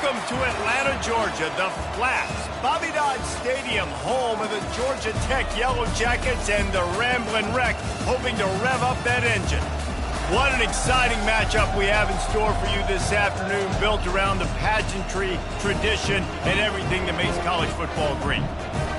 Welcome to Atlanta, Georgia, the Flats, Bobby Dodd Stadium, home of the Georgia Tech Yellow Jackets and the Ramblin' Wreck, hoping to rev up that engine. What an exciting matchup we have in store for you this afternoon, built around the pageantry, tradition, and everything that makes college football great.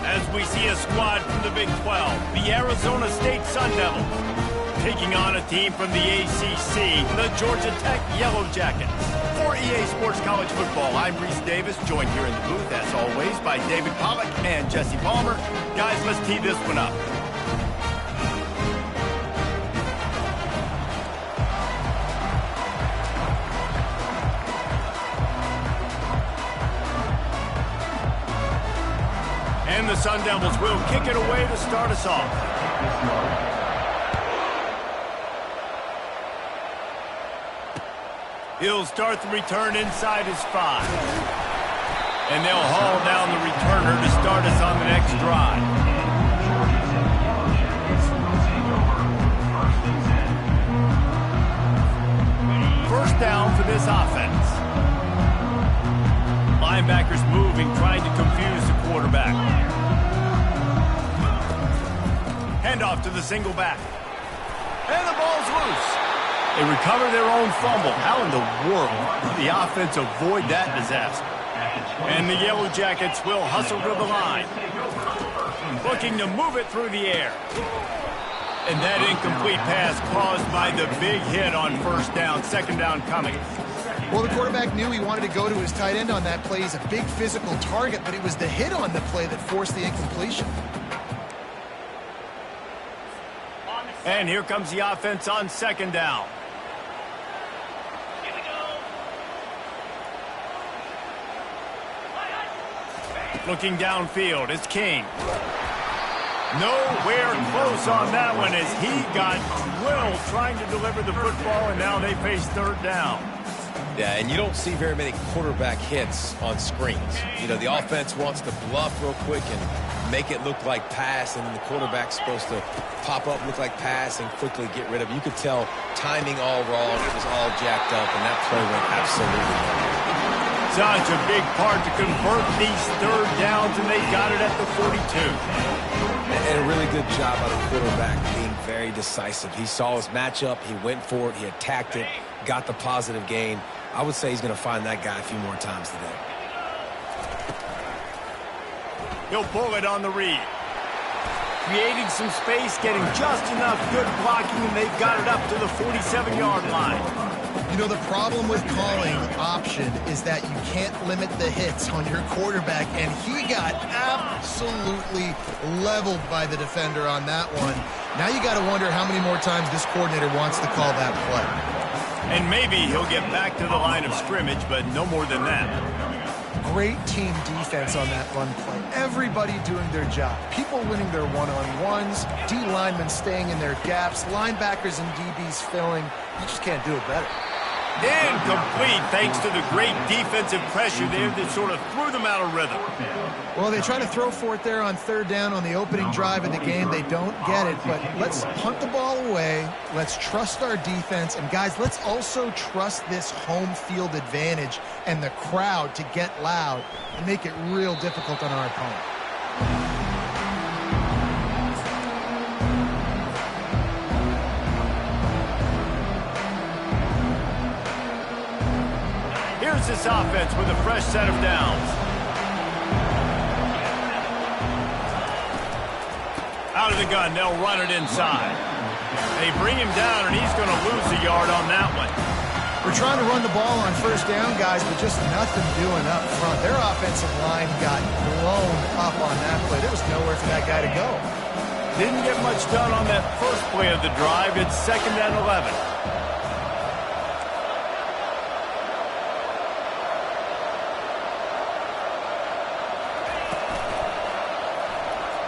As we see a squad from the Big 12, the Arizona State Sun Devils, taking on a team from the ACC, the Georgia Tech Yellow Jackets. For EA Sports College Football, I'm Reese Davis, joined here in the booth, as always, by David Pollack and Jesse Palmer. Guys, let's tee this one up. And the Sun Devils will kick it away to start us off. He'll start the return inside his 5. And they'll haul down the returner to start us on the next drive. First down for this offense. Linebackers moving, trying to confuse the quarterback. Handoff to the single back. And the ball's loose. They recover their own fumble. How in the world did the offense avoid that disaster? And the Yellow Jackets will hustle to the line, looking to move it through the air. And that incomplete pass caused by the big hit on first down, second down coming. Well, the quarterback knew he wanted to go to his tight end on that play. He's a big physical target, but it was the hit on the play that forced the incompletion. And here comes the offense on second down. Looking downfield, it's King. Nowhere close on that one as he got drilled trying to deliver the football, and now they face third down. Yeah, and you don't see very many quarterback hits on screens. You know, the offense wants to bluff real quick and make it look like pass, and then the quarterback's supposed to pop up, look like pass, and quickly get rid of it. You could tell timing all wrong. It was all jacked up, and that play went absolutely wrong. Such a big part to convert these third downs, and they got it at the 42. And a really good job by the quarterback being very decisive. He saw his matchup, he went for it, he attacked it, got the positive gain. I would say he's going to find that guy a few more times today. He'll pull it on the read. Creating some space, getting just enough good blocking, and they've got it up to the 47-yard line. You know, the problem with calling option is that you can't limit the hits on your quarterback, and he got absolutely leveled by the defender on that one. Now you got to wonder how many more times this coordinator wants to call that play. And maybe he'll get back to the line of scrimmage, but no more than that. Great team defense on that run play. Everybody doing their job. People winning their one-on-ones, D linemen staying in their gaps, linebackers and DBs filling. You just can't do it better. Incomplete thanks to the great defensive pressure there that sort of threw them out of rhythm. Well, they try to throw for it there on third down on the opening drive of the game. They don't get it, but let's punt the ball away. Let's trust our defense. And, guys, let's also trust this home field advantage and the crowd to get loud and make it real difficult on our opponent. Here's this offense with a fresh set of downs. Out of the gun, they'll run it inside. They bring him down, and he's going to lose a yard on that one. We're trying to run the ball on first down, guys, but just nothing doing up front. Their offensive line got blown up on that play. There was nowhere for that guy to go. Didn't get much done on that first play of the drive. It's 2nd and 11.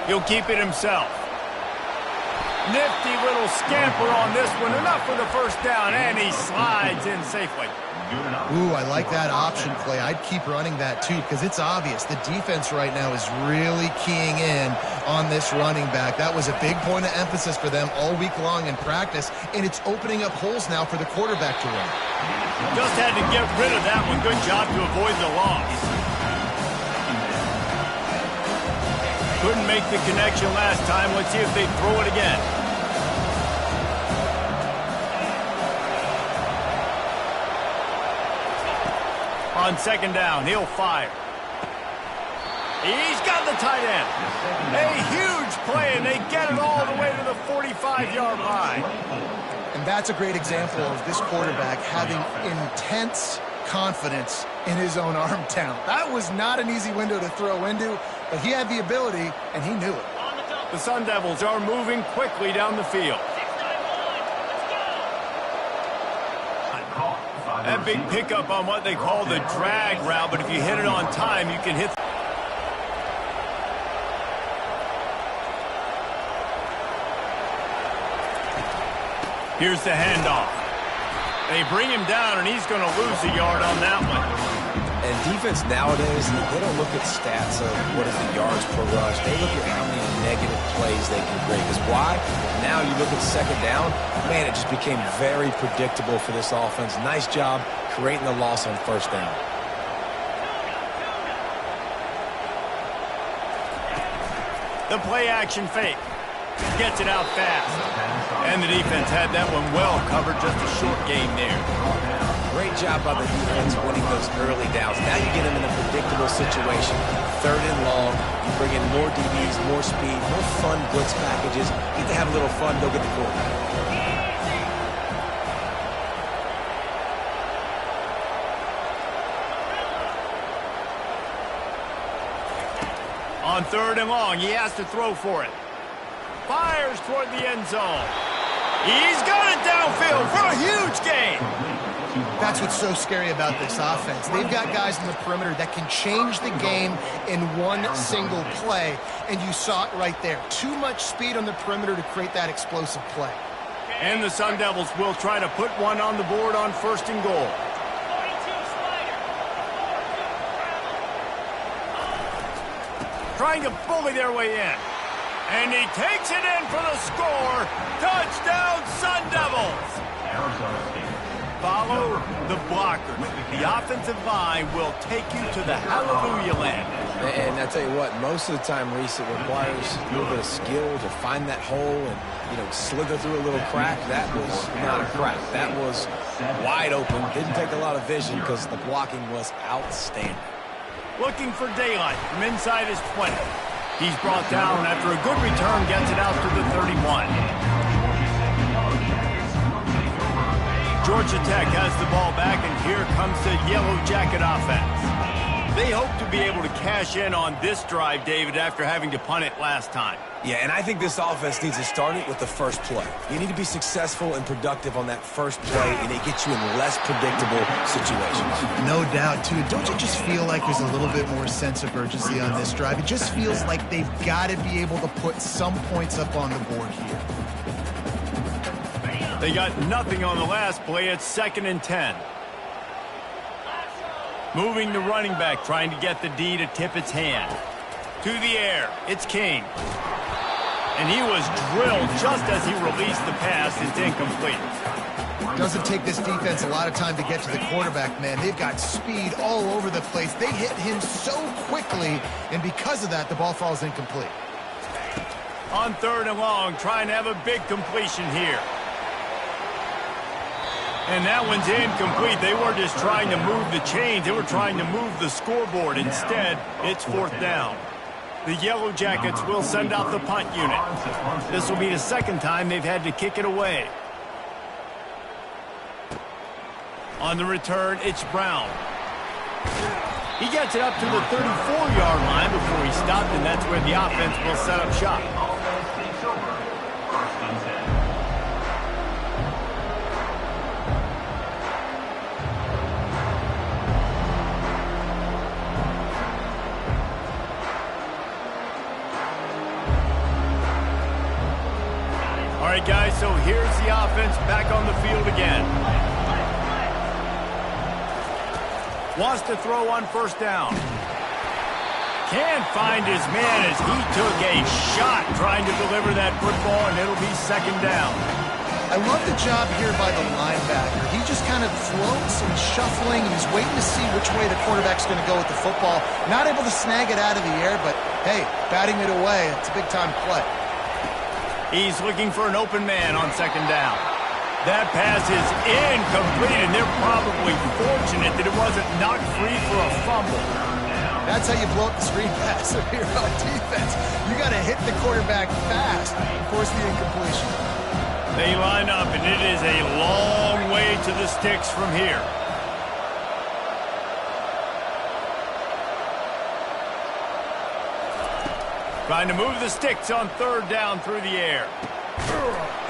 He'll keep it himself. Nifty little scamper on this one. Enough for the first down, and he slides in safely. Ooh, I like that option play. I'd keep running that too because it's obvious the defense right now is really keying in on this running back. That was a big point of emphasis for them all week long in practice, and it's opening up holes now for the quarterback to run. Just had to get rid of that one. Good job to avoid the loss. Couldn't make the connection last time. Let's see if they throw it again. On second down, he'll fire. He's got the tight end. A huge play, and they get it all the way to the 45-yard line. And that's a great example of this quarterback having intense confidence in his own arm talent. That was not an easy window to throw into, but he had the ability, and he knew it. The Sun Devils are moving quickly down the field. That big pickup on what they call the drag route, but if you hit it on time, you can hit. Here's the handoff. They bring him down, and he's going to lose a yard on that one. And defense nowadays, they don't look at stats of what is the yards per rush. They look at how many negative plays they can create. Because why? Now you look at second down, man, it just became very predictable for this offense. Nice job creating the loss on first down. The play action fake. Gets it out fast. And the defense had that one well covered. Just a short game there. Great job by the defense winning those early downs. Now you get them in a predictable situation. Third and long. You bring in more DBs, more speed, more fun blitz packages. Get to have a little fun. Go get the quarterback. On third and long, he has to throw for it. Fires toward the end zone. He's got it downfield for a huge gain. That's what's so scary about this offense. They've got guys in the perimeter that can change the game in one single play, and you saw it right there. Too much speed on the perimeter to create that explosive play. And the Sun Devils will try to put one on the board on first and goal. Trying to bully their way in. And he takes it in for the score. Touchdown, Sun Devils. Follow the blockers. The offensive line will take you to the hallelujah land. And I tell you what, most of the time, Reese, it requires a little bit of skill to find that hole and, slither through a little crack. That was not a crack. That was wide open. Didn't take a lot of vision because the blocking was outstanding. Looking for daylight from inside his 20. He's brought down after a good return, gets it out to the 31. Georgia Tech has the ball back, and here comes the Yellow Jacket offense. They hope to be able to cash in on this drive, David, after having to punt it last time. Yeah, and I think this offense needs to start it with the first play. You need to be successful and productive on that first play, and it gets you in less predictable situations. No doubt, too. Don't you just feel like there's a little bit more sense of urgency on this drive? It just feels like they've got to be able to put some points up on the board here. They got nothing on the last play. It's 2nd and 10. Moving the running back, trying to get the D to tip its hand. To the air, it's King. And he was drilled just as he released the pass. It's incomplete. Doesn't take this defense a lot of time to get to the quarterback, man. They've got speed all over the place. They hit him so quickly, and because of that, the ball falls incomplete. On third and long, trying to have a big completion here. And that one's incomplete. They were just trying to move the chains. They were trying to move the scoreboard. Instead, it's 4th down. The Yellow Jackets will send out the punt unit. This will be the second time they've had to kick it away. On the return, it's Brown. He gets it up to the 34-yard line before he stopped, and that's where the offense will set up shop. right, guys, so here's the offense back on the field again. Wants to throw on first down. Can't find his man as he took a shot trying to deliver that football, and it'll be second down. I love the job here by the linebacker. He just kind of floats and shuffling, and he's waiting to see which way the quarterback's going to go with the football. Not able to snag it out of the air, but, hey, batting it away, it's a big-time play. He's looking for an open man on second down. That pass is incomplete, and they're probably fortunate that it wasn't knocked free for a fumble. That's how you blow up the screen pass if you're on defense. You got to hit the quarterback fast and force the incompletion. They line up, and it is a long way to the sticks from here. Trying to move the sticks on third down through the air.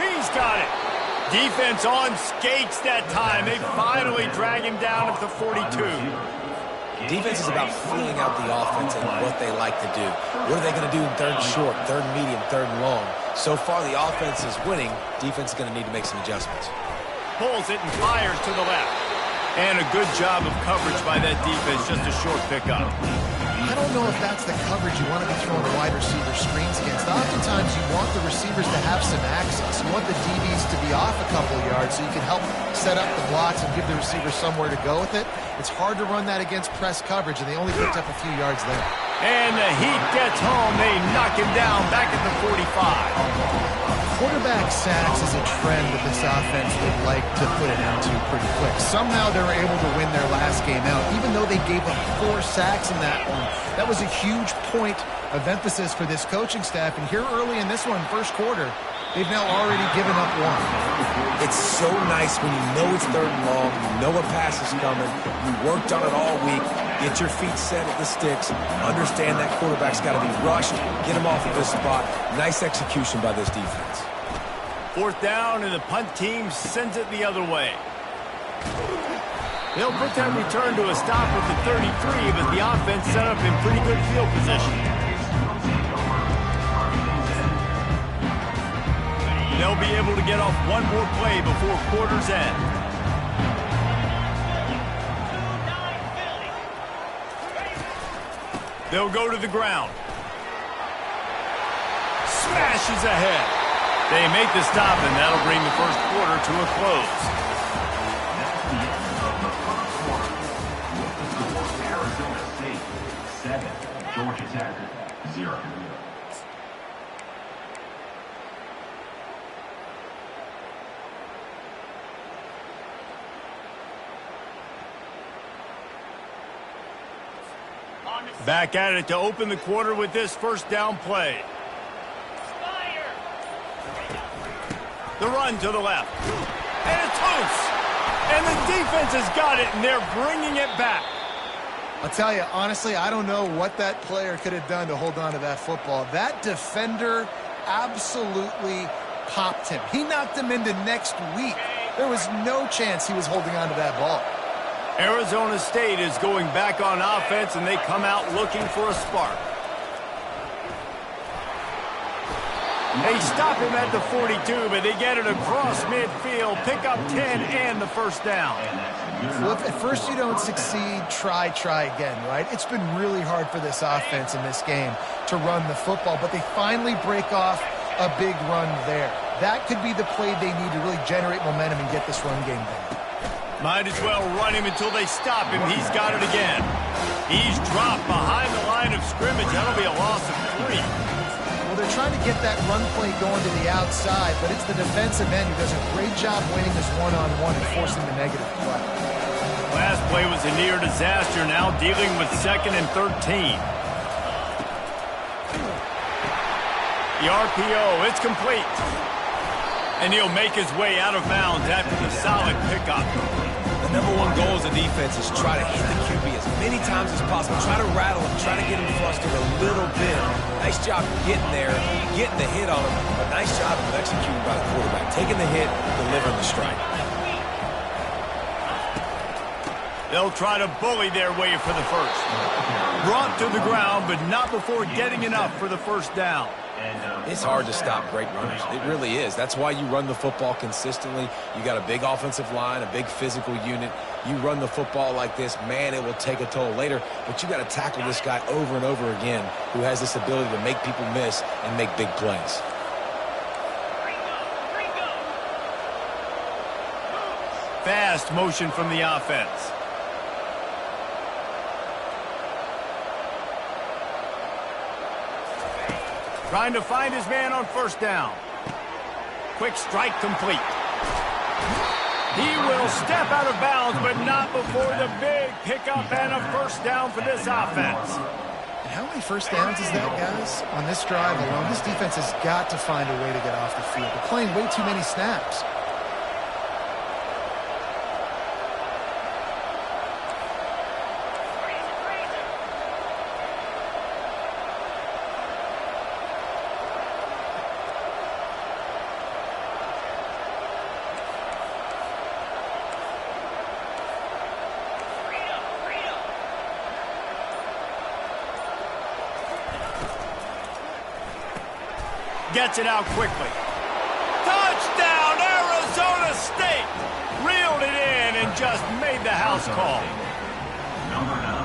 He's got it. Defense on skates that time. They finally drag him down at the 42. Defense is about feeling out the offense and what they like to do. What are they going to do in third and short, third and medium, third and long? So far, the offense is winning. Defense is going to need to make some adjustments. Pulls it and fires to the left. And a good job of coverage by that defense. Just a short pickup. I don't know if that's the coverage you want to be throwing the wide receiver screens against. Oftentimes, you want the receivers to have some access. You want the DBs to be off a couple yards so you can help set up the blocks and give the receiver somewhere to go with it. It's hard to run that against press coverage, and they only picked up a few yards there. And the Heat gets home. They knock him down back at the 45. Quarterback sacks is a trend that this offense would like to put an end to pretty quick. Somehow they were able to win their last game out, even though they gave up 4 sacks in that one. That was a huge point of emphasis for this coaching staff. And here early in this one, first quarter, they've now already given up 1. It's so nice when you know it's third and long, you know a pass is coming, you worked on it all week, get your feet set at the sticks, understand that quarterback's got to be rushed, get him off of this spot. Nice execution by this defense. Fourth down, and the punt team sends it the other way. They'll put that return to a stop with the 33, but the offense set up in pretty good field position. They'll be able to get off one more play before quarter's end. They'll go to the ground. Smashes ahead. They make the stop, and that'll bring the first quarter to a close. Arizona State 7, Georgia Tech 0. Back at it to open the quarter with this first down play. The run to the left. And it's loose. And the defense has got it, and they're bringing it back. I'll tell you, honestly, I don't know what that player could have done to hold on to that football. That defender absolutely popped him. He knocked him into next week. There was no chance he was holding on to that ball. Arizona State is going back on offense, and they come out looking for a spark. They stop him at the 42, but they get it across midfield, pick up 10 and the first down. Well, if at first you don't succeed, try again, right? It's been really hard for this offense in this game to run the football, but they finally break off a big run there. That could be the play they need to really generate momentum and get this run game going. Might as well run him until they stop him. He's got it again. He's dropped behind the line of scrimmage. That'll be a loss of 3. Well, they're trying to get that run play going to the outside, but it's the defensive end who does a great job winning this one-on-one and forcing the negative play. Last play was a near disaster, now dealing with 2nd and 13. The RPO, it's complete. And he'll make his way out of bounds after the solid pickup. The number one goal as a defense is try to hit the QB as many times as possible. Try to rattle him, try to get him flustered a little bit. Nice job getting there, getting the hit on him, but nice job of executing by the quarterback. Taking the hit, delivering the strike. They'll try to bully their way for the first. Brought to the ground, but not before getting enough for the first down. It's hard to stop great runners. It really is. That's why you run the football consistently. You got a big offensive line, a big physical unit. You run the football like this, man, it will take a toll later. But you got to tackle this guy over and over again who has this ability to make people miss and make big plays. Fast motion from the offense. Trying to find his man on first down. Quick strike complete. He will step out of bounds, but not before the big pickup and a first down for this offense. And how many first downs is that, guys? On this drive alone, this defense has got to find a way to get off the field. They're playing way too many snaps. Gets it out quickly. Touchdown, Arizona State! Reeled it in and just made the house call.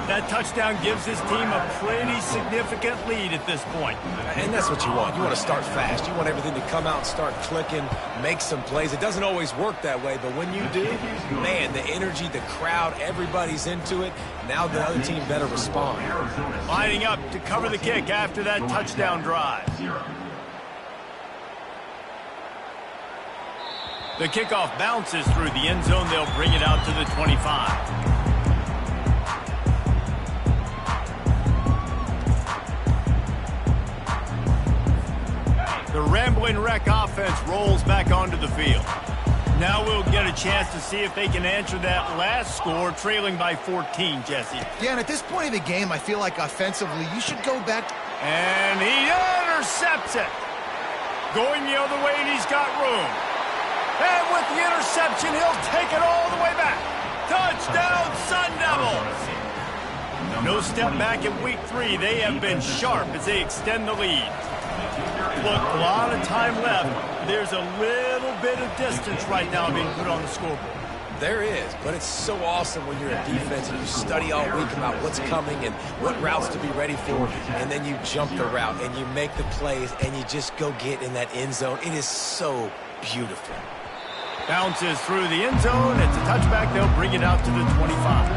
That touchdown gives his team a pretty significant lead at this point. And that's what you want. You want to start fast. You want everything to come out and start clicking, make some plays. It doesn't always work that way, but when you do, man, the energy, the crowd, everybody's into it. Now the other team better respond. Lining up to cover the kick after that touchdown drive. The kickoff bounces through the end zone. They'll bring it out to the 25. The Rambling Wreck offense rolls back onto the field. Now we'll get a chance to see if they can answer that last score, trailing by 14, Jesse. Yeah, and at this point of the game, I feel like offensively, you should go back. And he intercepts it. Going the other way, and he's got room. And with the interception, he'll take it all the way back. Touchdown, Sun Devils! No step back in week 3. They have been sharp as they extend the lead. Look, a lot of time left. There's a little bit of distance right now being put on the scoreboard. There is, but it's so awesome when you're a defense and you study all week about what's coming and what routes to be ready for, and then you jump the route and you make the plays and you just go get in that end zone. It is so beautiful. Bounces through the end zone. It's a touchback. They'll bring it out to the 25.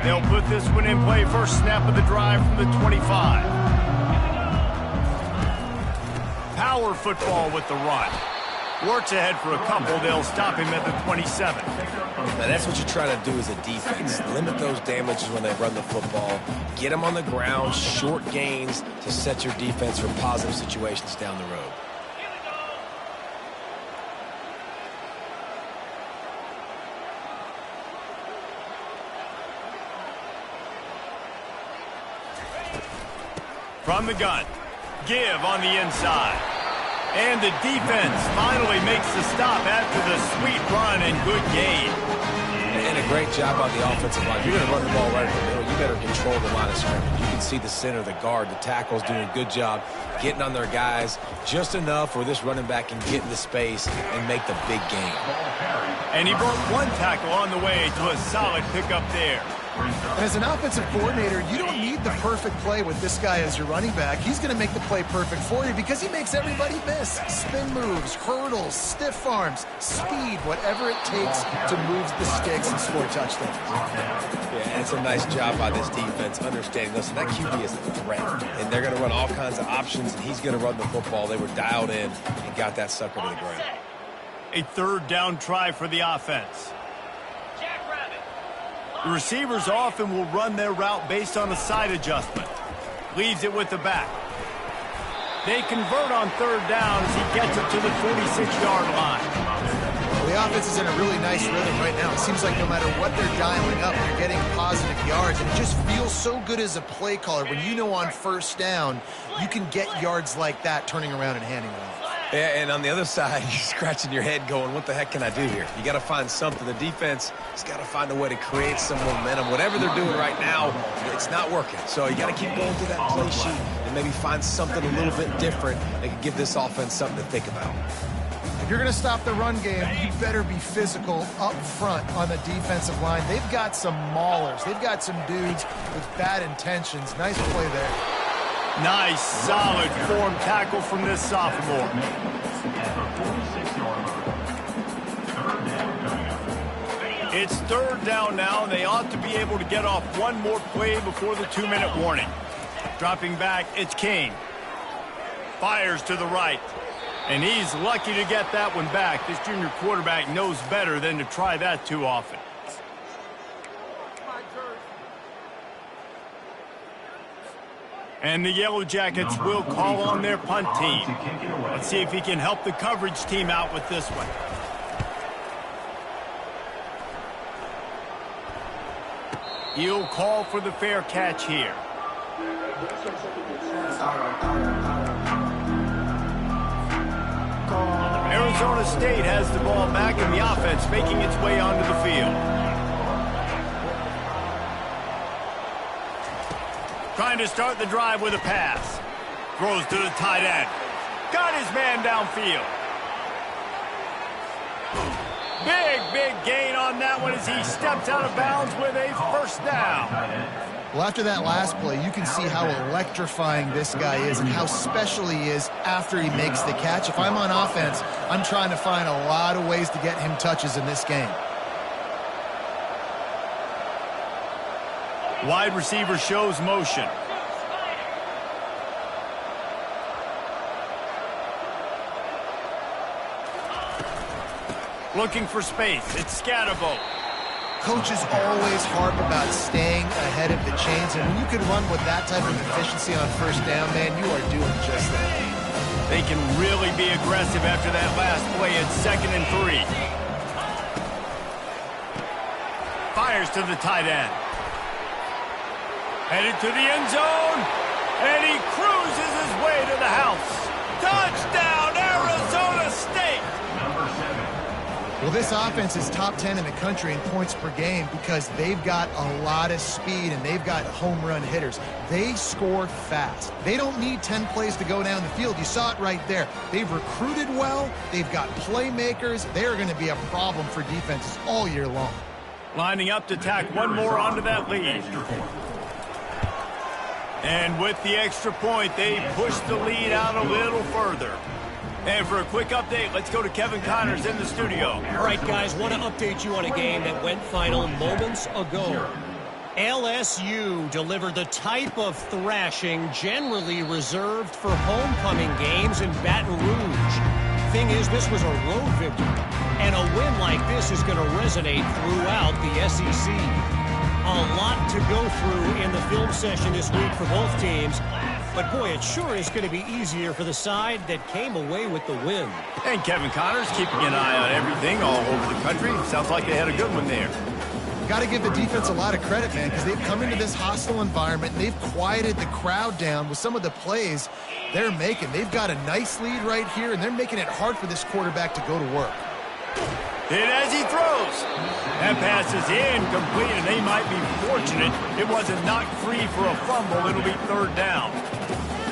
They'll put this one in play. First snap of the drive from the 25. Power football with the run. Works ahead for a couple. They'll stop him at the 27. Now that's what you try to do as a defense. Limit those damages when they run the football. Get them on the ground, short gains to set your defense for positive situations down the road. From the gun, give on the inside. And the defense finally makes the stop after the sweet run and good gain. And a great job on the offensive line. You're going to run the ball right in the middle. You better control the line of scrimmage. You can see the center, the guard, the tackle's doing a good job getting on their guys just enough where this running back can get in the space and make the big gain. And he broke one tackle on the way to a solid pickup there. And as an offensive coordinator, you don't need the perfect play with this guy as your running back. He's going to make the play perfect for you because he makes everybody miss. Spin moves, hurdles, stiff arms, speed, whatever it takes to move the sticks and score touchdowns. Yeah, it's a nice job by this defense understanding, listen, that QB is a threat, and they're going to run all kinds of options, and he's going to run the football. They were dialed in and got that sucker to the ground. A third down try for the offense. The receivers often will run their route based on a side adjustment. Leaves it with the back. They convert on third down as he gets it to the 46-yard line. Well, the offense is in a really nice rhythm right now. It seems like no matter what they're dialing up, they're getting positive yards. And it just feels so good as a play caller when you know on first down, you can get yards like that turning around and handing it off. Yeah, and on the other side, you're scratching your head going, what the heck can I do here? You got to find something. The defense has got to find a way to create some momentum. Whatever they're doing right now, it's not working. So you got to keep going through that play sheet and maybe find something a little bit different that can give this offense something to think about. If you're going to stop the run game, you better be physical up front on the defensive line. They've got some maulers. They've got some dudes with bad intentions. Nice play there. Nice, solid form tackle from this sophomore. It's third down now, and they ought to be able to get off one more play before the 2-minute warning. Dropping back, it's King. Fires to the right. And he's lucky to get that one back. This junior quarterback knows better than to try that too often. And the Yellow Jackets will call on their punt team. Let's see if he can help the coverage team out with this one. He'll call for the fair catch here. Arizona State has the ball back in the offense, making its way onto the field. Trying to start the drive with a pass. Throws to the tight end. Got his man downfield. Big gain on that one as he steps out of bounds with a first down. Well, after that last play, you can see how electrifying this guy is and how special he is after he makes the catch. If I'm on offense, I'm trying to find a lot of ways to get him touches in this game. Wide receiver shows motion. Looking for space. It's Scatterbo. Coaches always harp about staying ahead of the chains, and when you can run with that type of efficiency on first down, man, you are doing just that. They can really be aggressive after that last play. It's 2nd and 3. Fires to the tight end. Headed to the end zone, and he cruises his way to the house. Touchdown, Arizona State! Well, this offense is top 10 in the country in points per game because they've got a lot of speed and they've got home run hitters. They score fast. They don't need 10 plays to go down the field. You saw it right there. They've recruited well. They've got playmakers. They're going to be a problem for defenses all year long. Lining up to tack one more onto that lead. And with the extra point, they push the lead out a little further. And for a quick update, let's go to Kevin Connors in the studio. All right, guys, want to update you on a game that went final moments ago. LSU delivered the type of thrashing generally reserved for homecoming games in Baton Rouge. Thing is, this was a road victory, and a win like this is going to resonate throughout the SEC. A lot to go through in the film session this week for both teams. But, boy, it sure is going to be easier for the side that came away with the win. And Kevin Connors keeping an eye on everything all over the country. Sounds like they had a good one there. Got to give the defense a lot of credit, man, because they've come into this hostile environment. And they've quieted the crowd down with some of the plays they're making. They've got a nice lead right here, and they're making it hard for this quarterback to go to work. And as he throws, that pass is incomplete, and they might be fortunate it wasn't knocked free for a fumble. It'll be 3rd down.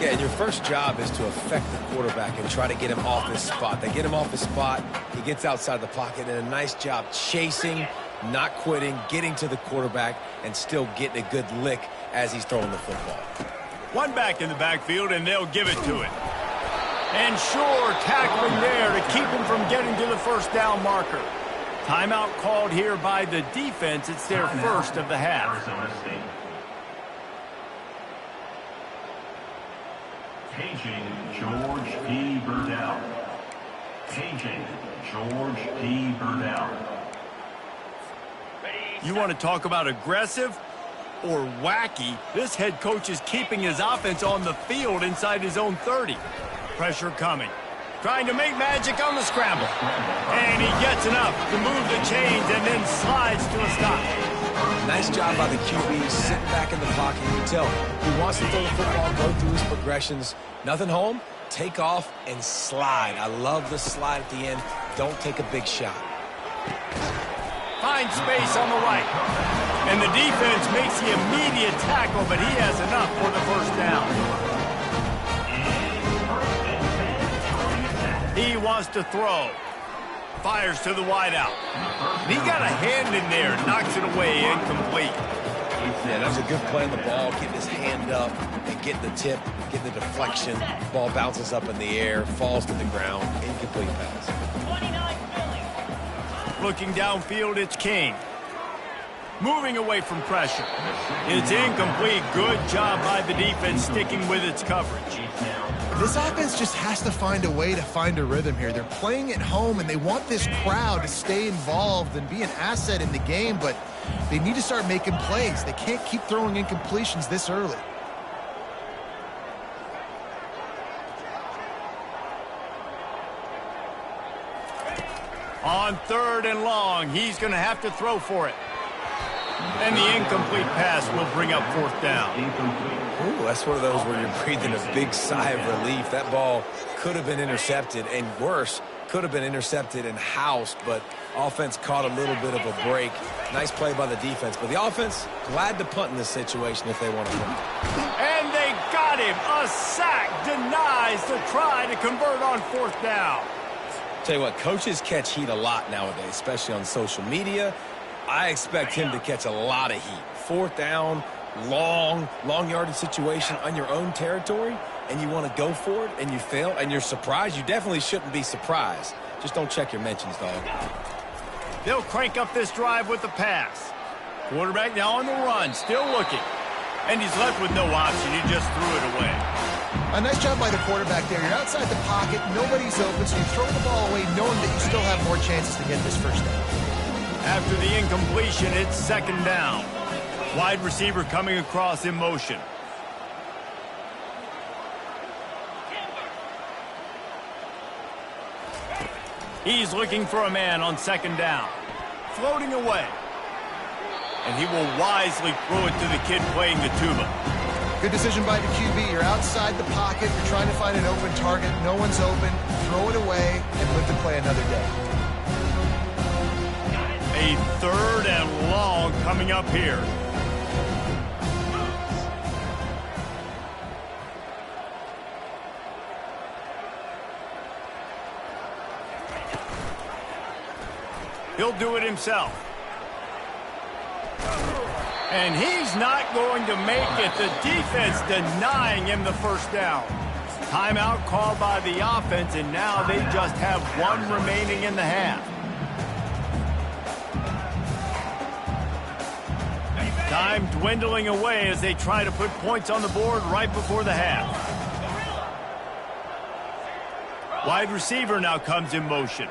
Yeah, and your first job is to affect the quarterback and try to get him off his spot. They get him off his spot, he gets outside the pocket, and a nice job chasing, not quitting, getting to the quarterback, and still getting a good lick as he's throwing the football. One back in the backfield, and they'll give it to it. And sure, tackling there to keep him from getting to the first down marker. Timeout called here by the defense. It's their first of the half. Arizona State. Paging George P. Burdell. Paging George P. Burdell. You want to talk about aggressive or wacky? This head coach is keeping his offense on the field inside his own 30. Pressure coming. Trying to make magic on the scramble. And he gets enough to move the chains and then slides to a stop. Nice job by the QB, sitting back in the pocket. You can tell he wants to throw the football, go through his progressions. Nothing home, take off and slide. I love the slide at the end. Don't take a big shot. Finds space on the right. And the defense makes the immediate tackle, but he has enough for the first down. He wants to throw. Fires to the wideout. He got a hand in there, knocks it away, incomplete. Yeah, that was a good play on the ball, getting his hand up and getting the tip, getting the deflection. Ball bounces up in the air, falls to the ground, incomplete pass. Looking downfield, it's King. Moving away from pressure. It's incomplete. Good job by the defense sticking with its coverage. This offense just has to find a way to find a rhythm here. They're playing at home, and they want this crowd to stay involved and be an asset in the game, but they need to start making plays. They can't keep throwing incompletions this early. On 3rd and long, he's going to have to throw for it. And the incomplete pass will bring up 4th down. Ooh, that's one of those where you're breathing a big sigh of relief. That ball could have been intercepted, and worse, could have been intercepted and housed, but offense caught a little bit of a break. Nice play by the defense, but the offense glad to punt in this situation if they want to win. And they got him. A sack denies the try to convert on 4th down. Tell you what, coaches catch heat a lot nowadays, especially on social media. I expect him to catch a lot of heat. 4th down, long yardage situation on your own territory, and you want to go for it, and you fail, and you're surprised. You definitely shouldn't be surprised. Just don't check your mentions, dog. They'll crank up this drive with the pass. Quarterback now on the run, still looking. And he's left with no option. He just threw it away. A nice job by the quarterback there. You're outside the pocket, nobody's open, so you throw the ball away knowing that you still have more chances to get this first down. After the incompletion, it's 2nd down. Wide receiver coming across in motion. He's looking for a man on 2nd down. Floating away. And he will wisely throw it to the kid playing the tuba. Good decision by the QB. You're outside the pocket. You're trying to find an open target. No one's open. Throw it away and live to play another day. A 3rd and long coming up here. He'll do it himself. And he's not going to make it. The defense denying him the first down. Timeout called by the offense, and now they just have 1 remaining in the half. Time dwindling away as they try to put points on the board right before the half. Wide receiver now comes in motion.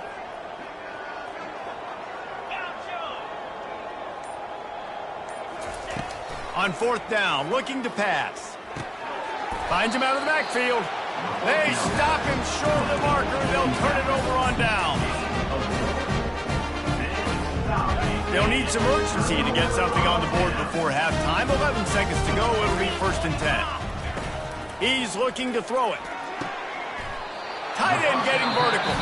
On 4th down, looking to pass. Finds him out of the backfield. They stop him short of the marker. They'll turn it over on down. They'll need some urgency to get something on the board before halftime. 11 seconds to go. It'll be 1st and 10. He's looking to throw it. Tight end getting vertical.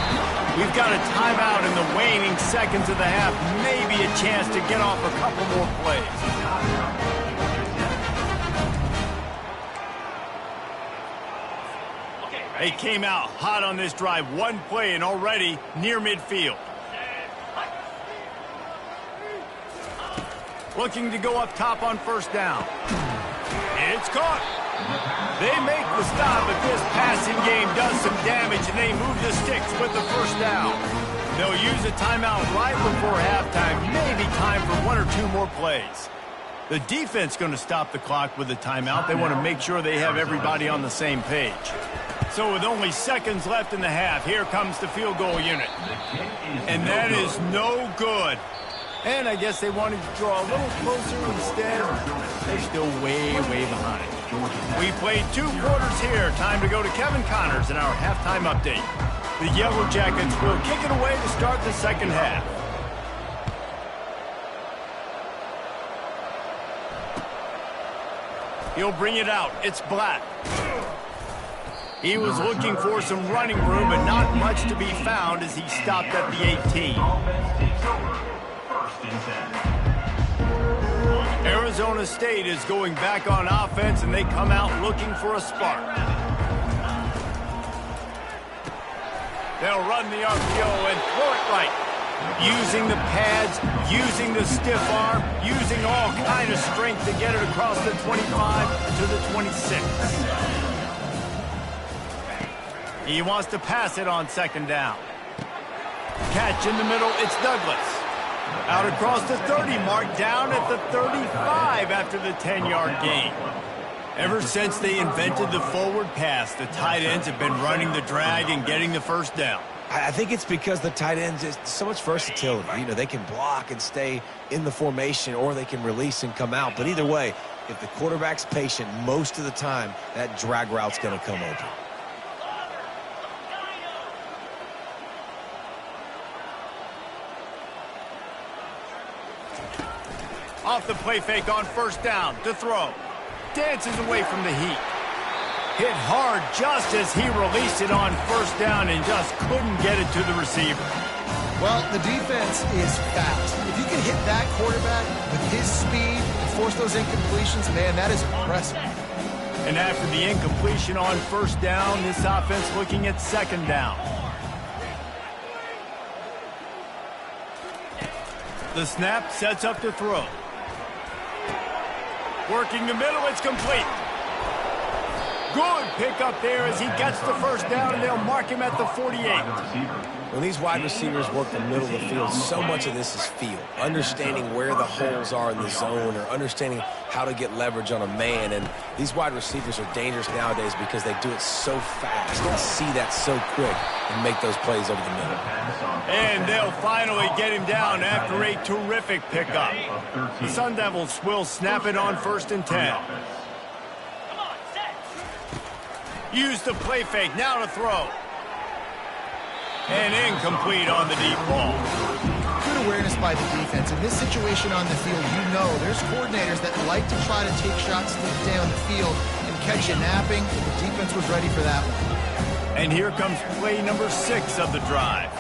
We've got a timeout in the waning seconds of the half. Maybe a chance to get off a couple more plays. They came out hot on this drive. 1 play and already near midfield. Looking to go up top on 1st down. It's caught. They make the stop, but this passing game does some damage, and they move the sticks with the 1st down. They'll use a timeout right before halftime. Maybe time for 1 or 2 more plays. The defense going to stop the clock with a timeout. They want to make sure they have everybody on the same page. So with only seconds left in the half, here comes the field goal unit. And that is no good. And I guess they wanted to draw a little closer instead. They're still way behind. We played 2 quarters here. Time to go to Kevin Connors in our halftime update. The Yellow Jackets will kick it away to start the 2nd half. He'll bring it out. It's Black. He was looking for some running room, but not much to be found as he stopped at the 18. Offense takes over. First and 10. Arizona State is going back on offense, and they come out looking for a spark. They'll run the RPO and throw it right. Using the pads, using the stiff arm, using all kind of strength to get it across the 25 to the 26. He wants to pass it on second down. Catch in the middle, it's Douglas. Out across the 30 mark, down at the 35 after the 10-yard gain. Ever since they invented the forward pass, the tight ends have been running the drag and getting the first down. I think it's because the tight ends is so much versatility. You know, they can block and stay in the formation, or they can release and come out. But either way, if the quarterback's patient, most of the time, that drag route's going to come open. Off the play fake on first down to throw. Dances away from the heat. Hit hard just as he released it on first down and just couldn't get it to the receiver. Well, the defense is fast. If you can hit that quarterback with his speed and force those incompletions, man, that is impressive. And after the incompletion on first down, this offense looking at second down. The snap sets up to throw. Working the middle, it's complete. Good pick up there as he gets the first down, and they'll mark him at the 48. When these wide receivers work the middle of the field, so much of this is feel. Understanding where the holes are in the zone, or understanding how to get leverage on a man. And these wide receivers are dangerous nowadays because they do it so fast and see that so quick and make those plays over the middle. And they'll finally get him down after a terrific pickup. The Sun Devils will snap it on first and 10. Use the play fake, now to throw. And incomplete on the deep ball. Good awareness by the defense. In this situation on the field, you know there's coordinators that like to try to take shots deep down the field and catch you napping. The defense was ready for that one. And here comes play number 6 of the drive.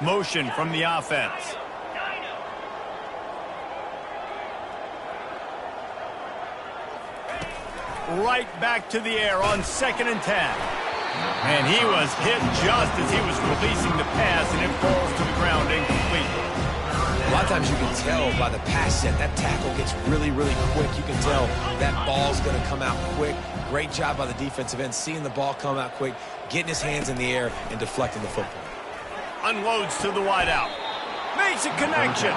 Motion from the offense. Right back to the air on second and 10. And he was hit just as he was releasing the pass, and it falls to the ground incomplete. A lot of times you can tell by the pass set, that tackle gets really, really quick. You can tell that ball's going to come out quick. Great job by the defensive end, seeing the ball come out quick, getting his hands in the air, and deflecting the football. Unloads to the wideout. Makes a connection.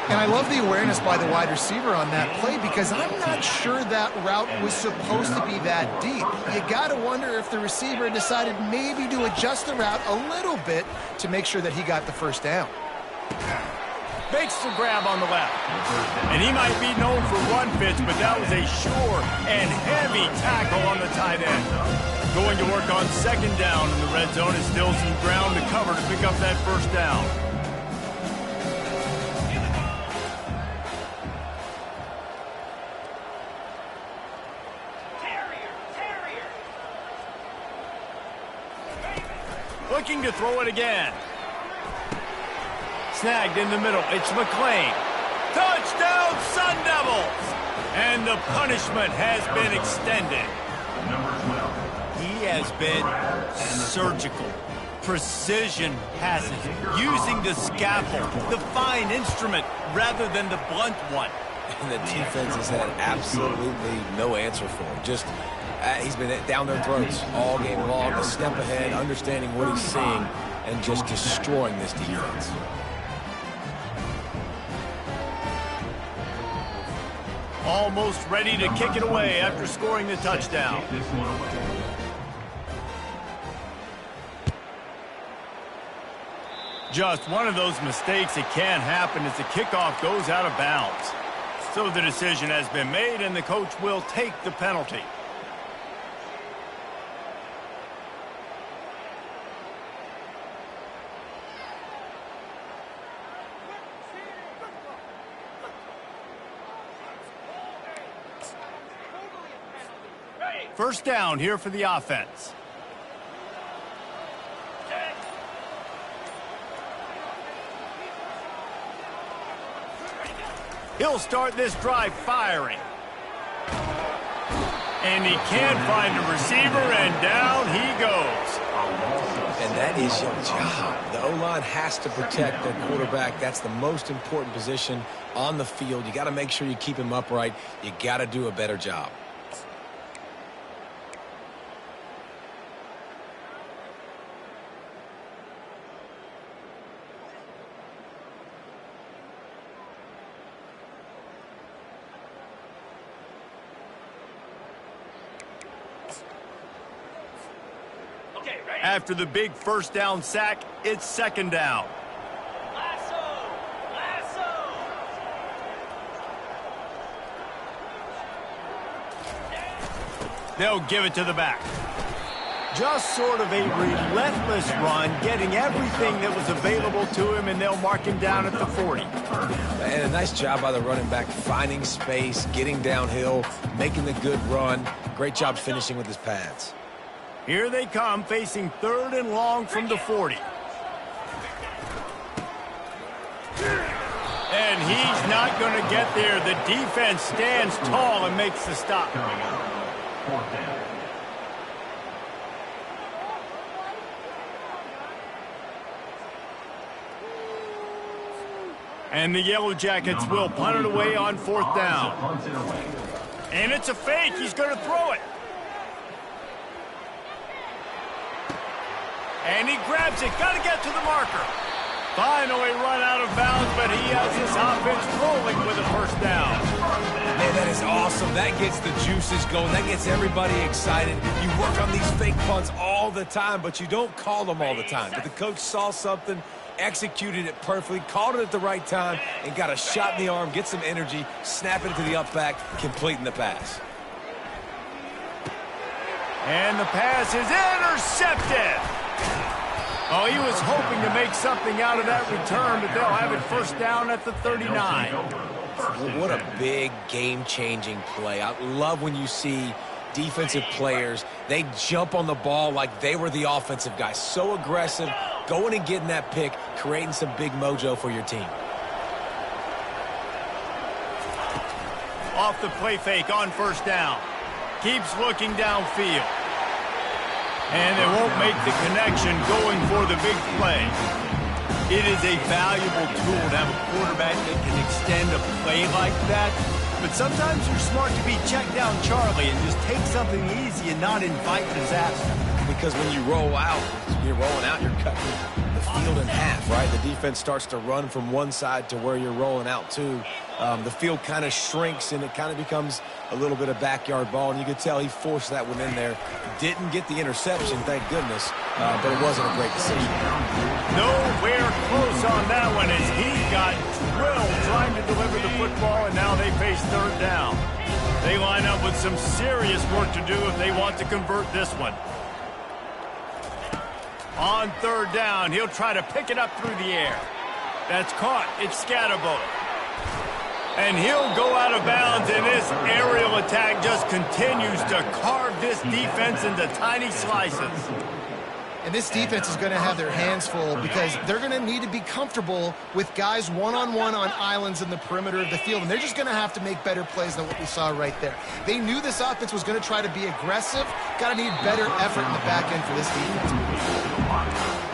And I love the awareness by the wide receiver on that play, because I'm not sure that route was supposed to be that deep. You got to wonder if the receiver decided maybe to adjust the route a little bit to make sure that he got the first down. Makes the grab on the left. And he might be known for run fits, but that was a sure and heavy tackle on the tight end. Going to work on second down, and the red zone is still some ground to cover to pick up that first down. Looking to throw it again. Snagged in the middle. It's McClain. Touchdown, Sun Devils! And the punishment has been extended. He has been surgical. Precision passes. Using the scaffold, the fine instrument, rather than the blunt one. And the defense has had absolutely no answer for him. Just he's been down their throats all game long, a step ahead, understanding what he's seeing, and just destroying this defense. Almost ready to kick it away after scoring the touchdown. Just one of those mistakes that can happen as the kickoff goes out of bounds. So the decision has been made, and the coach will take the penalty. First down here for the offense. He'll start this drive firing. And he can't find a receiver, and down he goes. And that is your job. The O-line has to protect their quarterback. That's the most important position on the field. You got to make sure you keep him upright. You got to do a better job. After the big first down sack, it's second down. They'll give it to the back. Just sort of a relentless run, getting everything that was available to him, and they'll mark him down at the 40. And a nice job by the running back, finding space, getting downhill, making the good run. Great job finishing with his pads. Here they come, facing third and long from the 40. And he's not going to get there. The defense stands tall and makes the stop. And the Yellow Jackets will punt it away on fourth down. And it's a fake. He's going to throw it. And he grabs it. Got to get to the marker. Finally run out of bounds, but he has his offense rolling with a first down. Man, that is awesome. That gets the juices going. That gets everybody excited. You work on these fake punts all the time, but you don't call them all the time. But the coach saw something, executed it perfectly, called it at the right time, and got a shot in the arm, get some energy, snap it to the up back, completing the pass. And the pass is intercepted. Oh, he was hoping to make something out of that return, but they'll have it first down at the 39. What a big game-changing play. I love when you see defensive players, they jump on the ball like they were the offensive guy. So aggressive, going and getting that pick, creating some big mojo for your team. Off the play fake on first down. Keeps looking downfield. And they won't make the connection going for the big play. It is a valuable tool to have a quarterback that can extend a play like that. But sometimes you're smart to be check down Charlie and just take something easy and not invite disaster. Because when you roll out, you're rolling out, you're cutting the field in half, right? The defense starts to run from one side to where you're rolling out to. The field kind of shrinks, and it kind of becomes a little bit of backyard ball, and you could tell he forced that one in there. Didn't get the interception, thank goodness, but it wasn't a great decision. Nowhere close on that one as he got drilled trying to deliver the football, and now they face third down. They line up with some serious work to do if they want to convert this one. On third down, he'll try to pick it up through the air. That's caught. It's Scatterbo. And he'll go out of bounds, and this aerial attack just continues to carve this defense into tiny slices. And this defense is going to have their hands full because they're going to need to be comfortable with guys one-on-one on islands in the perimeter of the field. And they're just going to have to make better plays than what we saw right there. They knew this offense was going to try to be aggressive. Got to need better effort in the back end for this defense.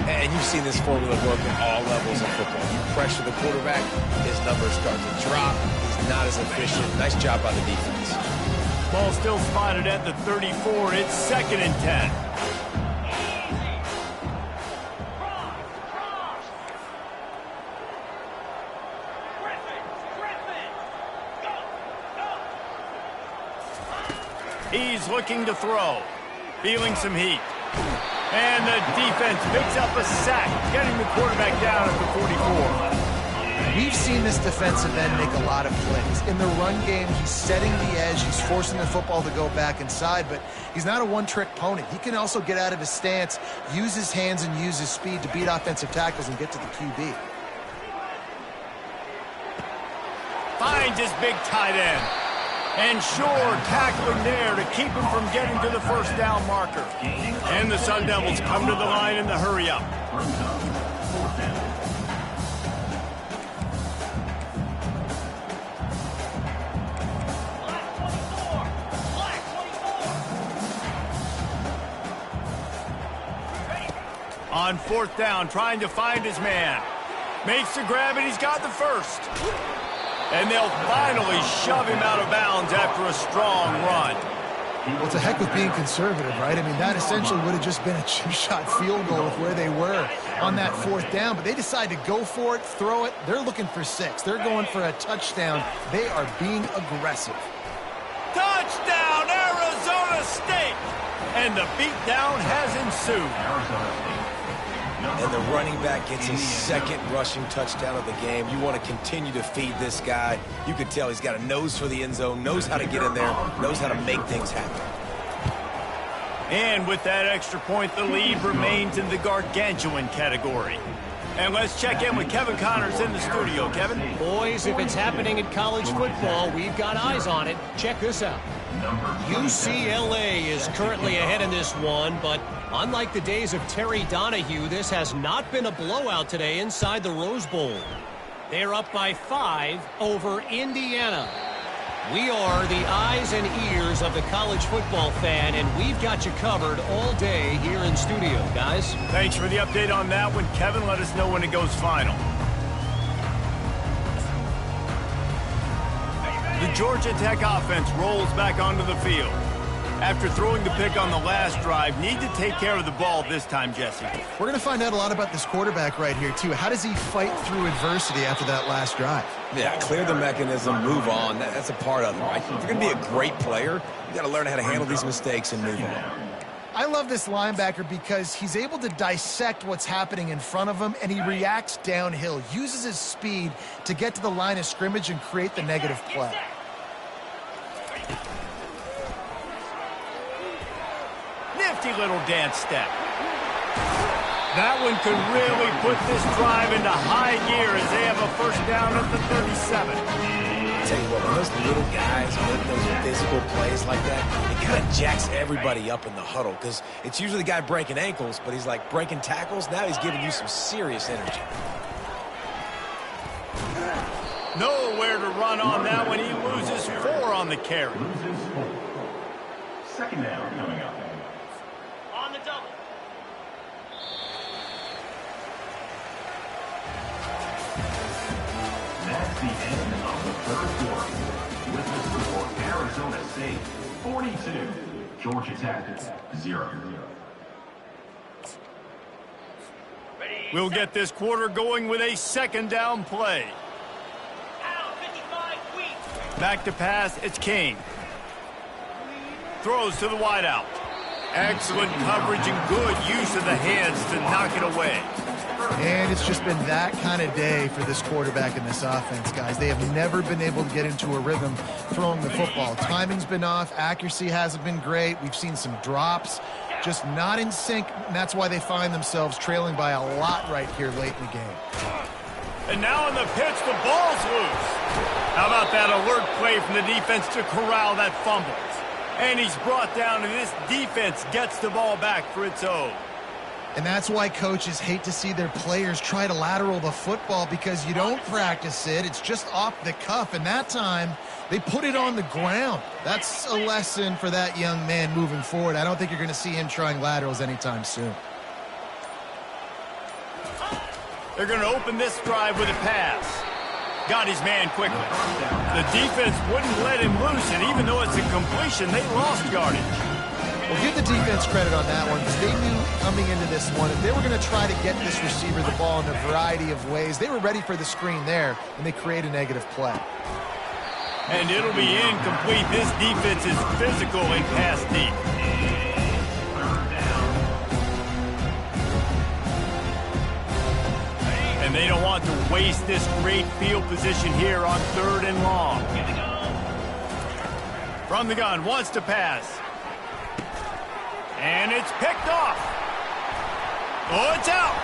And you've seen this formula work at all levels of football. You pressure the quarterback, his numbers start to drop. He's not as efficient. Nice job by the defense. Ball still spotted at the 34. It's 2nd and 10. He's looking to throw. Feeling some heat. And the defense picks up a sack, getting the quarterback down at the 44. We've seen this defensive end make a lot of plays. In the run game, he's setting the edge. He's forcing the football to go back inside, but he's not a one-trick pony. He can also get out of his stance, use his hands, and use his speed to beat offensive tackles and get to the QB. Finds his big tight end. And sure, tackling there to keep him from getting to the first down marker. And the Sun Devils come to the line in the hurry-up. On fourth down, trying to find his man. Makes the grab, and he's got the first. And they'll finally shove him out of bounds after a strong run. Well, it's a heck of being conservative, right? I mean, that essentially would have just been a two-shot field goal with where they were on that fourth down. But they decide to go for it, throw it. They're looking for 6. They're going for a touchdown. They are being aggressive. Touchdown, Arizona State! And the beatdown has ensued. And the running back gets his second rushing touchdown of the game. You want to continue to feed this guy. You can tell he's got a nose for the end zone, knows how to get in there, knows how to make things happen. And with that extra point, the lead remains in the gargantuan category. And let's check in with Kevin Connors in the studio. Kevin? Boys, if it's happening in college football, we've got eyes on it. Check this out. UCLA is currently ahead in this one, but unlike the days of Terry Donahue, this has not been a blowout today inside the Rose Bowl. They're up by 5 over Indiana. We are the eyes and ears of the college football fan, and we've got you covered all day here in studio, guys. Thanks for the update on that one, Kevin. Let us know when it goes final. The Georgia Tech offense rolls back onto the field. After throwing the pick on the last drive, need to take care of the ball this time, Jesse. We're going to find out a lot about this quarterback right here, too. How does he fight through adversity after that last drive? Yeah, clear the mechanism, move on. That's a part of it, right? If you're going to be a great player, you got to learn how to handle these mistakes and move on. I love this linebacker because he's able to dissect what's happening in front of him, and he reacts downhill, uses his speed to get to the line of scrimmage and create the negative play. Nifty little dance step. That one could really put this drive into high gear as they have a first down at the 37. I'll tell you what, when those little guys make those physical plays like that, it kind of jacks everybody up in the huddle because it's usually the guy breaking ankles, but he's like breaking tackles. Now he's giving you some serious energy. Nowhere to run on that one. He loses 4 on the carry. Second down coming up. On the double. That's the end of the third quarter. With the score, Arizona State 42, Georgia Tech 0. We'll get this quarter going with a second down play. Back to pass, it's King. Throws to the wideout. Excellent coverage and good use of the hands to knock it away. And it's just been that kind of day for this quarterback in this offense, guys. They have never been able to get into a rhythm throwing the football. Timing's been off. Accuracy hasn't been great. We've seen some drops. Just not in sync, and that's why they find themselves trailing by a lot right here late in the game. And now in the pitch, the ball's loose. How about that alert play from the defense to corral that fumble? And he's brought down, and this defense gets the ball back for its own. And that's why coaches hate to see their players try to lateral the football because you don't practice it. It's just off the cuff, and that time they put it on the ground. That's a lesson for that young man moving forward. I don't think you're going to see him trying laterals anytime soon. They're going to open this drive with a pass. Got his man quickly. The defense wouldn't let him loose, and even though it's a completion, they lost yardage. Well, give the defense credit on that one because they knew coming into this one, if they were going to try to get this receiver the ball in a variety of ways, they were ready for the screen there, and they create a negative play. And it'll be incomplete. This defense is physical and pass deep. And they don't want to waste this great field position here on 3rd and long. From the gun, wants to pass. And it's picked off. Oh, it's out.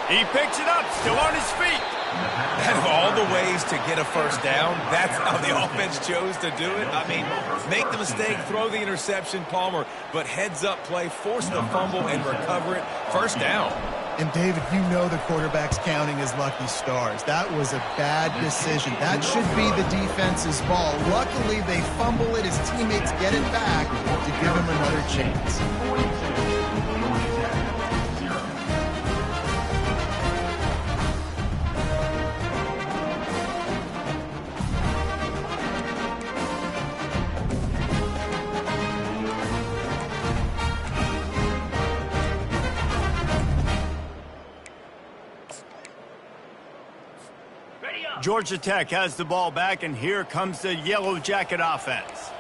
He picks it up, still on his feet. Out of all the ways to get a first down, that's how the offense chose to do it. I mean, make the mistake, throw the interception, Palmer, but heads-up play, force the fumble, and recover it. First down. And, David, you know the quarterback's counting his lucky stars. That was a bad decision. That should be the defense's ball. Luckily, they fumble it. His teammates get it back to give him another chance. Georgia Tech has the ball back, and here comes the Yellow Jacket offense.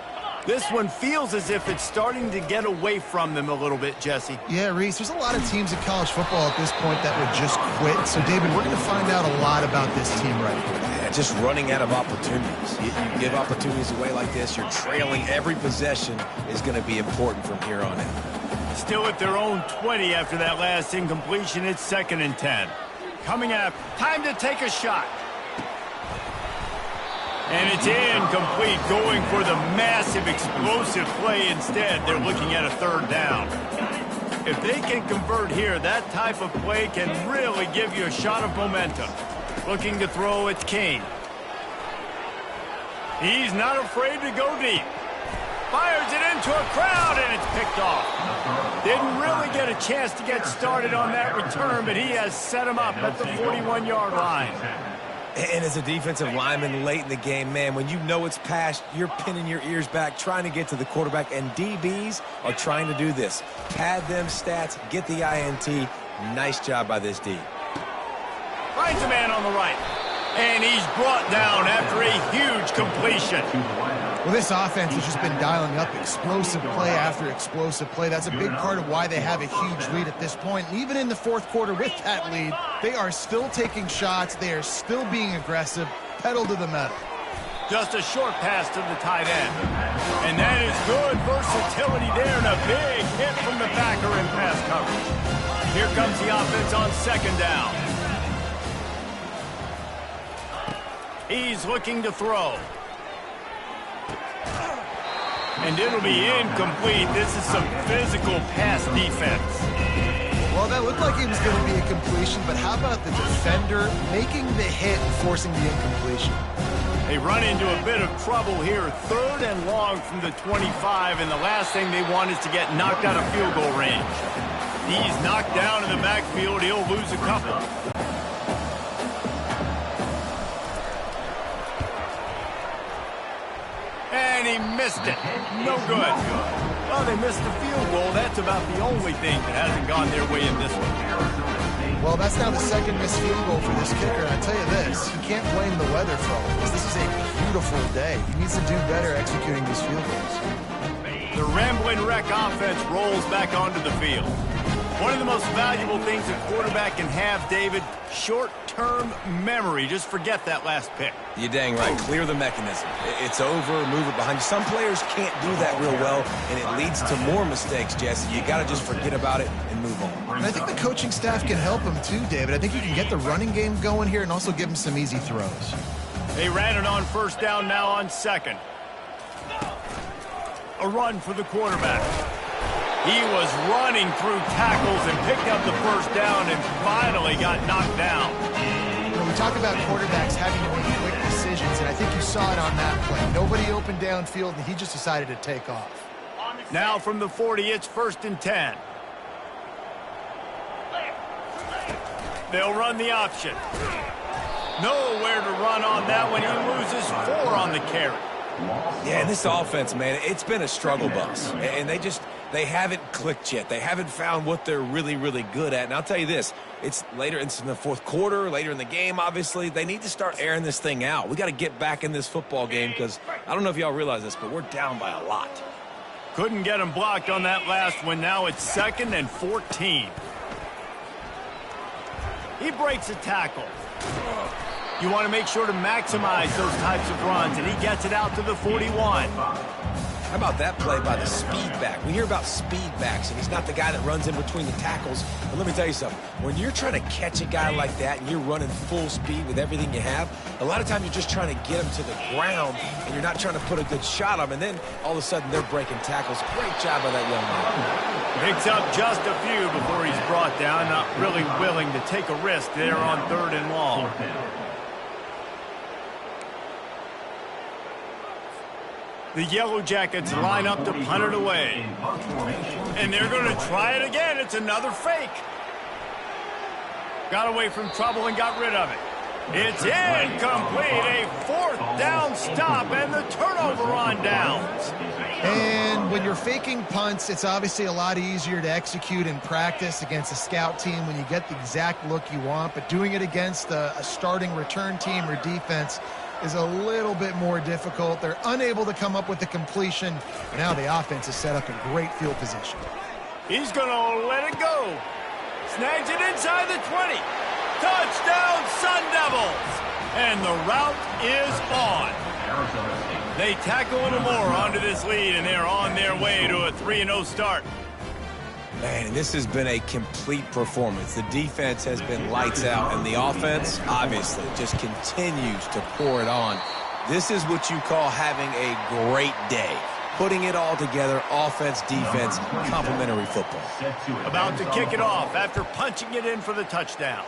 This one feels as if it's starting to get away from them a little bit, Jesse. Yeah, Reese, there's a lot of teams in college football at this point that would just quit. So, David, we're going to find out a lot about this team right here. Yeah, just running out of opportunities. You give opportunities away like this, you're trailing. Every possession is going to be important from here on in. Still at their own 20 after that last incompletion. It's 2nd and 10. Coming up, time to take a shot. And it's incomplete, going for the massive explosive play instead. They're looking at a 3rd down. If they can convert here, that type of play can really give you a shot of momentum. Looking to throw, it's King. He's not afraid to go deep. Fires it into a crowd, and it's picked off. Didn't really get a chance to get started on that return, but he has set him up at the 41-yard line. And as a defensive lineman late in the game, man, when you know it's past, you're pinning your ears back, trying to get to the quarterback, and DBs are trying to do this. Pad them stats, get the INT. Nice job by this D. Finds a man on the right. And he's brought down after a huge completion. Well, this offense has just been dialing up explosive play after explosive play. That's a big part of why they have a huge lead at this point. And even in the 4th quarter with that lead, they are still taking shots. They are still being aggressive. Pedal to the metal. Just a short pass to the tight end. And that is good versatility there, and a big hit from the backer in pass coverage. Here comes the offense on 2nd down. He's looking to throw. And it'll be incomplete. This is some physical pass defense. Well, that looked like it was going to be a completion, but how about the defender making the hit and forcing the incompletion? They run into a bit of trouble here. 3rd and long from the 25, and the last thing they want is to get knocked out of field goal range. He's knocked down in the backfield. He'll lose a couple. And he missed it. No good. Well, they missed the field goal. That's about the only thing that hasn't gone their way in this one. Well, that's now the 2nd missed field goal for this kicker. And I tell you this, you can't blame the weather for all this. This is a beautiful day. He needs to do better executing these field goals. The Ramblin' Wreck offense rolls back onto the field. One of the most valuable things a quarterback can have, David, short-term memory. Just forget that last pick. You're dang right. Clear the mechanism. It's over, move it behind you. Some players can't do that real well, and it leads to more mistakes, Jesse. You got to just forget about it and move on. And I think the coaching staff can help him too, David. I think you can get the running game going here and also give him some easy throws. They ran it on 1st down, now on 2nd. A run for the quarterback. He was running through tackles and picked up the 1st down and finally got knocked down. You know, we talk about quarterbacks having to make quick decisions, and I think you saw it on that play. Nobody opened downfield, and he just decided to take off. Now from the 40, it's 1st and 10. They'll run the option. Nowhere to run on that one. He loses 4 on the carry. Yeah, this offense, man, it's been a struggle bus. And they haven't clicked yet. They haven't found what they're really, really good at. And I'll tell you this, it's later in the 4th quarter, later in the game, obviously. They need to start airing this thing out. We got to get back in this football game because I don't know if y'all realize this, but we're down by a lot. Couldn't get him blocked on that last one. Now it's 2nd and 14. He breaks a tackle. You want to make sure to maximize those types of runs, and he gets it out to the 41. How about that play by the speed back? We hear about speed backs, and he's not the guy that runs in between the tackles. But let me tell you something. When you're trying to catch a guy like that and you're running full speed with everything you have, a lot of times you're just trying to get him to the ground, and you're not trying to put a good shot on him, and then all of a sudden they're breaking tackles. Great job by that young man. Picks up just a few before he's brought down, not really willing to take a risk there on 3rd and long. The Yellow Jackets line up to punt it away. And they're going to try it again. It's another fake. Got away from trouble and got rid of it. It's incomplete. A 4th down stop and the turnover on downs. And when you're faking punts, it's obviously a lot easier to execute in practice against a scout team when you get the exact look you want. But doing it against a starting return team or defense is a little bit more difficult. They're unable to come up with the completion. Now the offense is set up in great field position. He's going to let it go. Snags it inside the 20. Touchdown, Sun Devils! And the route is on. They tack a little more onto this lead, and they're on their way to a 3-0 start. Man, this has been a complete performance. The defense has been lights out, and the offense, obviously, just continues to pour it on. This is what you call having a great day. Putting it all together, offense, defense, complementary football. About to kick it off after punching it in for the touchdown.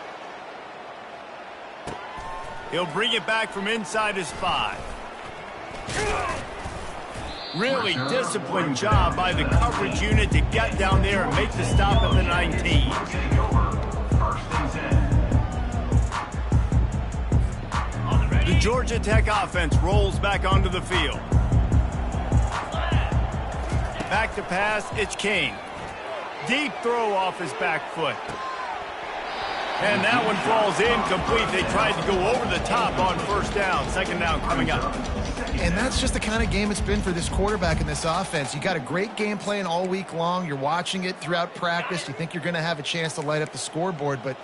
He'll bring it back from inside his 5. Really disciplined job by the coverage unit to get down there and make the stop at the 19. The Georgia Tech offense rolls back onto the field. Back to pass, it's King. Deep throw off his back foot. And that one falls incomplete. They tried to go over the top on 1st down. 2nd down coming up. And that's just the kind of game it's been for this quarterback in this offense. You got a great game plan all week long. You're watching it throughout practice. You think you're going to have a chance to light up the scoreboard, but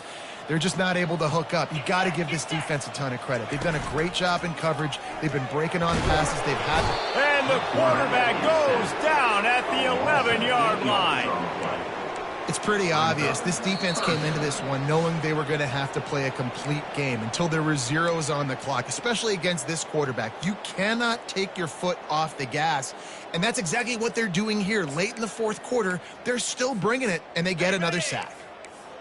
they're just not able to hook up. You got to give this defense a ton of credit. They've done a great job in coverage. They've been breaking on passes. They've had. And the quarterback goes down at the 11-yard line. It's pretty obvious. This defense came into this one knowing they were going to have to play a complete game until there were zeros on the clock, especially against this quarterback. You cannot take your foot off the gas, and that's exactly what they're doing here. Late in the 4th quarter, they're still bringing it, and they get another sack.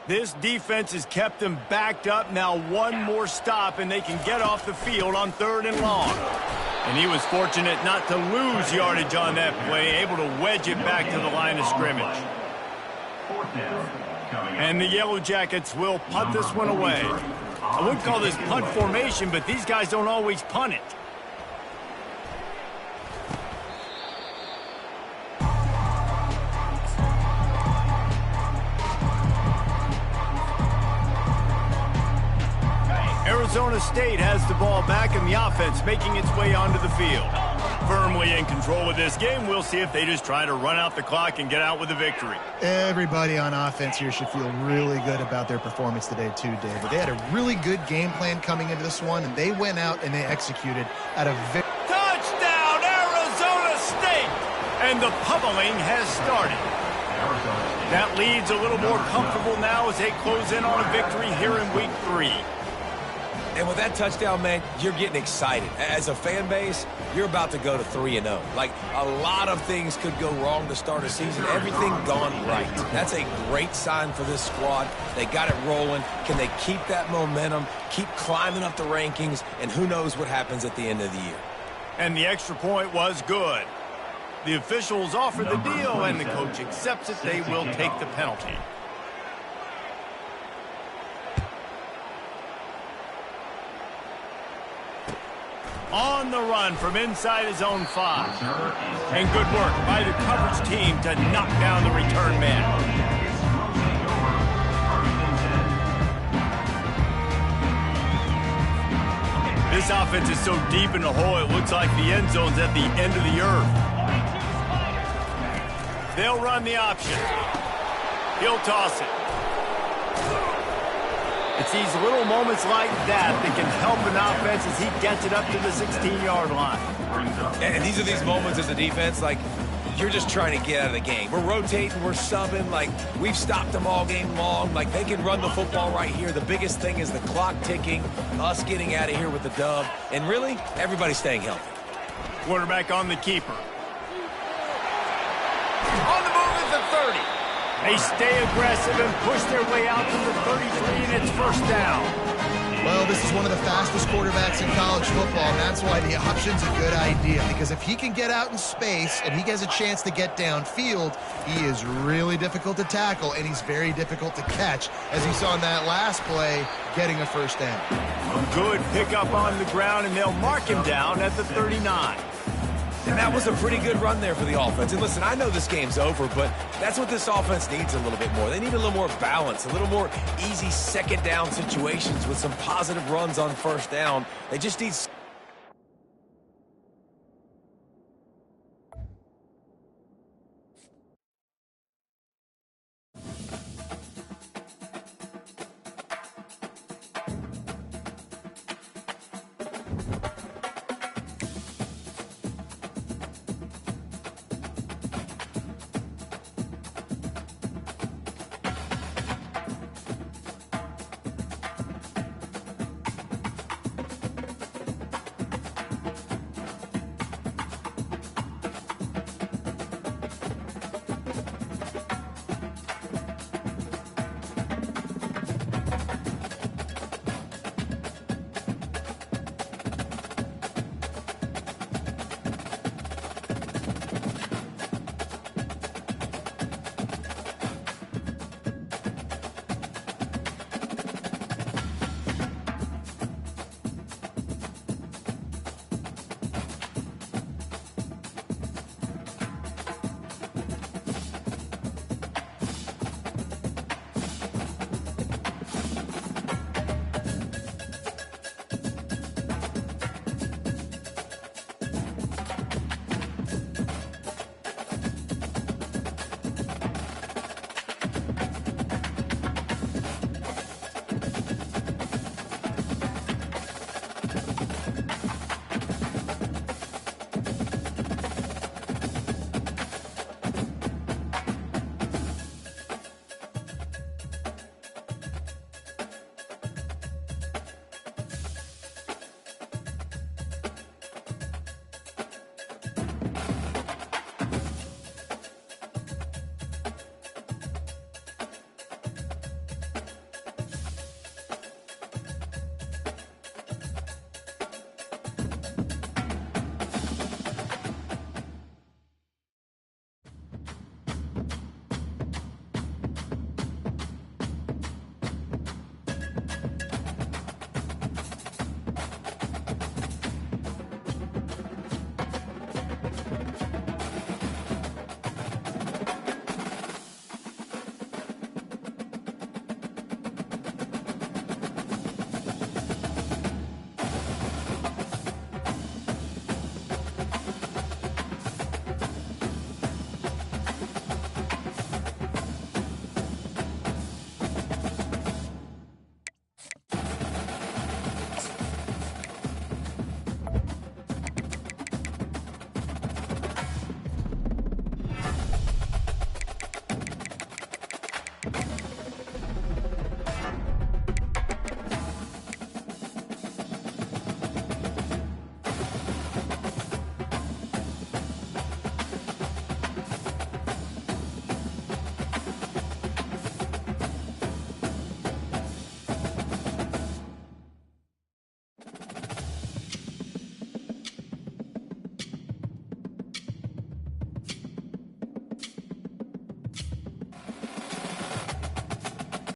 This defense has kept them backed up. Now one more stop, and they can get off the field on 3rd and long. And he was fortunate not to lose yardage on that play, able to wedge it back to the line of scrimmage. And the Yellow Jackets will punt this one away. I wouldn't call this punt formation, but these guys don't always punt it. Arizona State has the ball back, and the offense making its way onto the field. Firmly in control of this game. We'll see if they just try to run out the clock and get out with a victory. Everybody on offense here should feel really good about their performance today too, David. They had a really good game plan coming into this one, and they went out and they executed at a touchdown, Arizona State! And the pummeling has started. That lead's a little more comfortable now as they close in on a victory here in week 3. And with that touchdown, man, you're getting excited. As a fan base, you're about to go to 3-0. Like, a lot of things could go wrong to start a season. Everything gone right. That's a great sign for this squad. They got it rolling. Can they keep that momentum, keep climbing up the rankings, and who knows what happens at the end of the year. And the extra point was good. The officials offer the deal, and the coach accepts it. They will take the penalty. On the run from inside his own 5. And good work by the coverage team to knock down the return man. This offense is so deep in the hole, it looks like the end zone's at the end of the earth. They'll run the option. He'll toss it. It's these little moments like that that can help an offense as he gets it up to the 16-yard line. And these are these moments as a defense, like, you're just trying to get out of the game. We're rotating, we're subbing, like, we've stopped them all game long. Like, they can run the football right here. The biggest thing is the clock ticking, us getting out of here with the dub, and really, everybody staying healthy. Quarterback on the keeper. On the move at the 30. They stay aggressive and push their way out to the 33, and it's first down. Well, this is one of the fastest quarterbacks in college football, and that's why the option's a good idea, because if he can get out in space and he gets a chance to get downfield, he is really difficult to tackle, and he's very difficult to catch, as you saw in that last play, getting a first down. Good pickup on the ground, and they'll mark him down at the 39. And that was a pretty good run there for the offense. And listen, I know this game's over, but that's what this offense needs a little bit more. They need a little more balance, a little more easy second down situations with some positive runs on first down. They just need